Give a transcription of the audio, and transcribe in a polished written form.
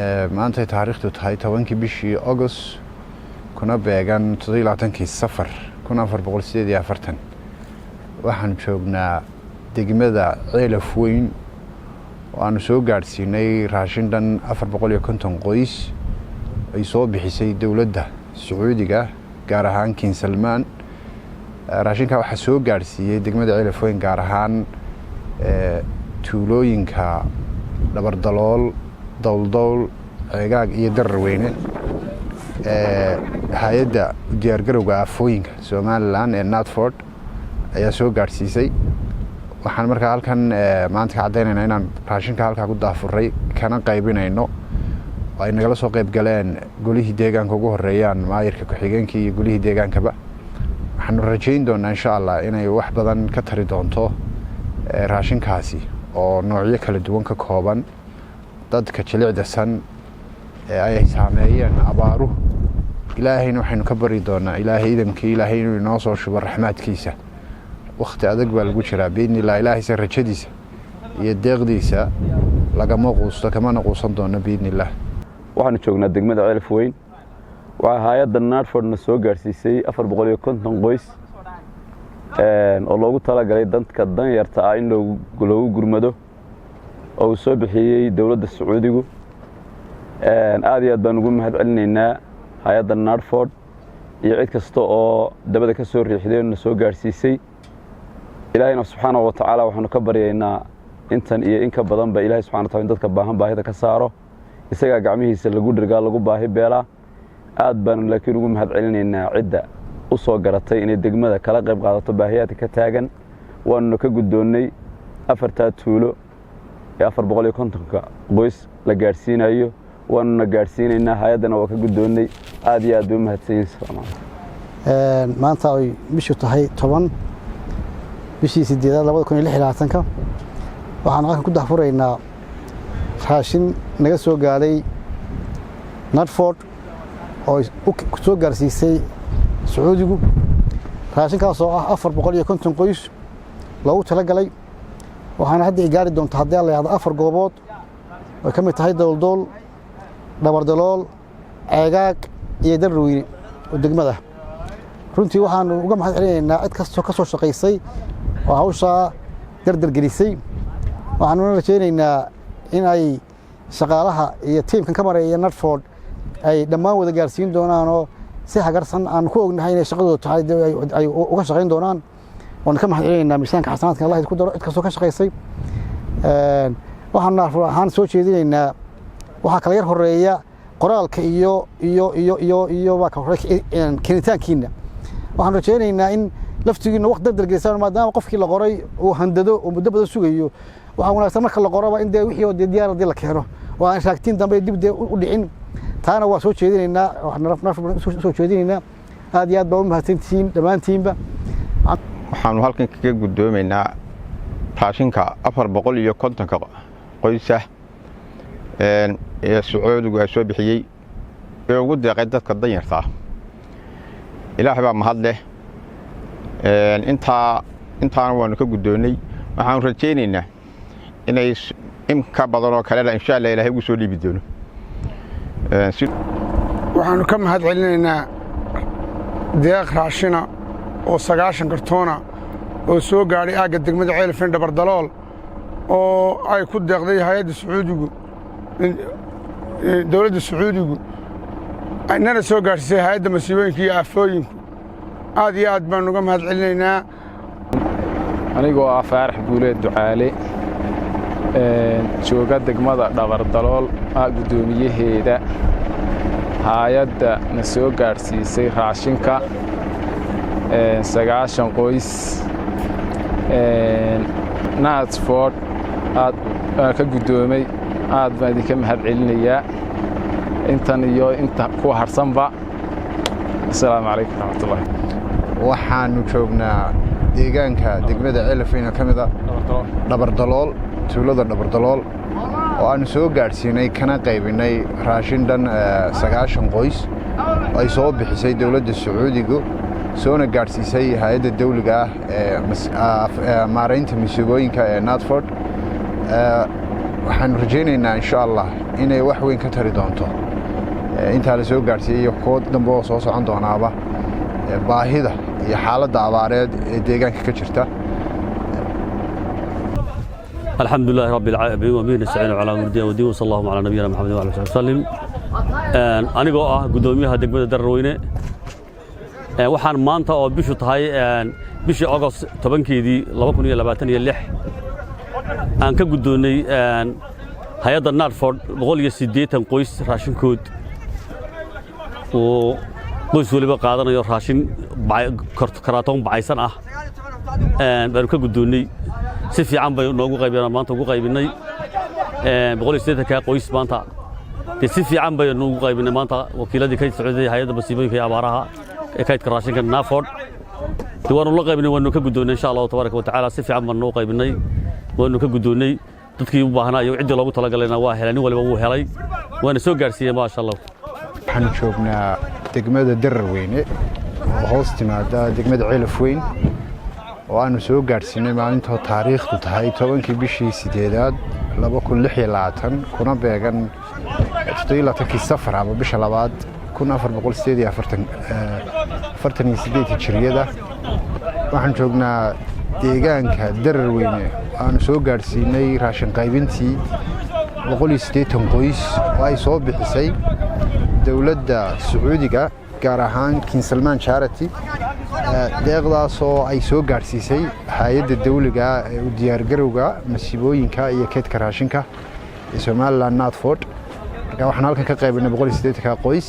maanta taariikhdu tahay 10 bishii August kuna beegan 27 safar 1448 waxaan joognaa degmada Ceelaf Weyn oo aan soo gaarsiinay raashin dhan 450 qoys ay soo bixisay dawladda Sacuudiga gaar ahaan King Salman raashinka waxa soo gaarsiiyay degmada Ceelaf Weyn gaar ahaan tuulooyinka Dabardalool dowldowl ceegaag iyo Darweyne hay'adda diyaargarowga afooyinka Somaliland ee Natford ayaa soo gaarsiisay waxaan markaa halkan maanta ka cadeynaynaa inaan raashinka halka ku daafuray kana qaybinayno ay nagala soo qayb galeen golihii deegaanka ugu horeeyaan maayirka ku xigeenkii iyo golihii deegaankaba waxaan rajayn doonaa insha Allah inay wax badan ka tari doonto raashinkaasi oo noocyo kala duwan ka kooban dadka jilicdasan ay saameeyeen abaaruhu ilaahayna waxaynu ka bari doonaa ilaahay idamkii ilaahay inuu noo soo shubo raxmaadkiisa waqti adag baa lagu jiraa biidnillah ilaahay sa rajadiisa iyo deeqdiisa lagama quusto kama naquusan doono biidnillah waxaan joognaa degmada Ceelaf Weyn waxa hay'adda Natford soo gaarsiisay 450 qoys oo loogu talagalay dadka danyarta ah in loogu gurmado oo soo bixiyay dawladda Sacuudigu aad iyo aad baan ugu mahad celinaynaa hay'adda Natford iyo cid kasta oo dabada ka soo riixdeen soo gaarsiisay ilaahayna subhanahu wa ta'ala waxaanu ka baryaynaa intan iyo in ka badan ba ilaahay subhanahu wa ta'ala dadka baahan baahida ka saaro isaga gacmihiisa lagu dhirgaa lagu baahi beela aad baan laakiin ugu mahad celinaynaa cidda u soo garatay inay degmada kala qayb qaadato baahiyaadka ka taagan waanu ka guddoonnay afarta tuulo 450 qoys la gaarsiinayo waanu gaarsiinaynaa hay'adana waa ka guddoonnay aad iyo aad u mahadsanyihiin maanta ay bishu tahay 10 bishii 8 2026 waxaan halkan ku daafuraynaa raashin naga soo gaaray Natford oo soo gaarsiisay Sacuudigu raashinkaas oo ah 450 qoys loogu talagalay waxaana hadda gaari doonto haddii la yiraahdo 4 goobood oo kamid tahay dowldowl Dabardalool ceegaag iyo Darweyne oo degmada runtii waxaan uga mahad celinaynaa cid kasta oo ka soo shaqeysay oo hawsha dardar gelisay waxaan rajaynaynaa in ay shaqaalaha iyo teamkan ka mareeya Natford ay dhammaan wada gaarsiin doonaan oo si hagarsan aan ku ognahay inay shaqadooda tahay ay uga shaqeyn doonaan oo ka mahad celinaynaa miisaanka xasanaadka Allah ku daro cid kasta oo ka shaqeysay waxaan Natford ahaan soo jeedinaynaa waxa kala yar horeeya qoraalka iyo waa ka horeeyay keenitaankiina waxaan rajaynaynaa in laftigiina waqti dardar gelisaan maadaama qofkii la qoray uu handado oo muddo badan sugayo waxa wanaagsan marka la qoraba in wixii oo diyaarad la keeno oo aan shaagtiin dambe dib u dhicin taana waa soo jeedinaynaa waxaan soo jeedinaynaa aad iyo aad baa u mahadsantihiin dhammaantiinba waxaanu halkan kaga guddoomaynaa raashinka 450 qoysa ee Sacuudigu soo bixiyay ee ugu deeqay dadka danyarta ilaahay baa mahad leh intaan waanu ka guddoonay waxaan rajaynaynaa inay in ka badan oo kale insha Allah ilaahay ugu soo dhiibi doono waxaanu ka mahad celinaynaa deeq raashina oo 90 kartoona oo soo gaaray aaga degmada Ceelaf Weyn Dabardalool oo ay ku deeqday hay'adda Sacuudigu dawladda Sacuudigu aynana soo gaarsiisay hay'adda masiibooyinka iyo afooyinku aad iyo aad baan uga mahad celinaynaa anigoo ah Faarax Guuleed Ducaale jooga degmada Dabardalool gudoomiyaheeda hay'adda na soo gaarsiisay raashinka 90 qoys Natford aad ka guddoomay aad baan idinka mahad celinayaa intan iyo inta ku harsanba assalaamu calaykum warahmatullahi waxaanu joognaa deegaanka degmada Ceelaf Weyn kamida Dabardalool tuulada Dabardalool oo aan soo gaarsiinay kana qaybinay raashin dhan 90 qoys ay soo bixisay dawladda Sacuudigu soona gaarsiisay hay'adda dawliga ah ee maareynta masiibooyinka ee Natford waxaan rajaynaynaa insha Allah inay wax weyn ka tari doonto inta la soo gaarsiiyay kood dambe oo soo socon doonaaba baahida iyo xaaladda abaareed ee deegaanka ka jirta. alxamdulillahi rabbil aalamiin wa bihi nastaciinu calaa umuri diin wa diin sallallahu ala nabiyina maxamed wa alihi wasallam. anigoo ah gudoomiyaha degmada Dararweyne waxaan maanta oo bishu tahay bishii August 10keedii 2026 aan ka gudoonay hay'adda Nadford 180 qoys raashinkood oo qoys waliba qaadanayo raashin karatoon bacaysan ah baan ka gudoonay si fiican bay noogu qaybinay maanta ugu qaybinay 180 ka qoys maanta si fiican bay noogu qaybinay maanta wakiiladii ka socday hay'adda masiibooyinka iyo abaaraha ee kaydka raashinka Nadford diwaanu la qaybinay waanu ka gudoonay insha Allah tabaaraka wa tacaala si fiican baan noo qaybinay waanu ka gudoonay dadkii u baahnaa iyo cidii loogu talagalayna waa heleen waliba wuu helay waana soo gaarsiiyay ma sha Allah. waxaan joognaa degmada Dararweyne oo hoos timaada degmada Ceelafweyn oo aanu soo gaarsiinay maalinta taariikhdu tahay 10kii bishii 8aad 2026 kuna beegan 17kii safar ama bisha labaad 1448 hijriyada. waxaan joognaa deegaanka Dararweyne aanu soo gaarsiinay raashin qaybintii 180 qoys oo ay soo bixisay dawladda Sacuudiga gaar ahaan King Salman Charity deeqdaas oo ay soo gaarsiisay hay'adda dawliga ee u diyaar garowga masiibooyinka iyo kaydka raashinka ee Somaliland Nadford. waxaan halkan ka qaybinay 180 qoys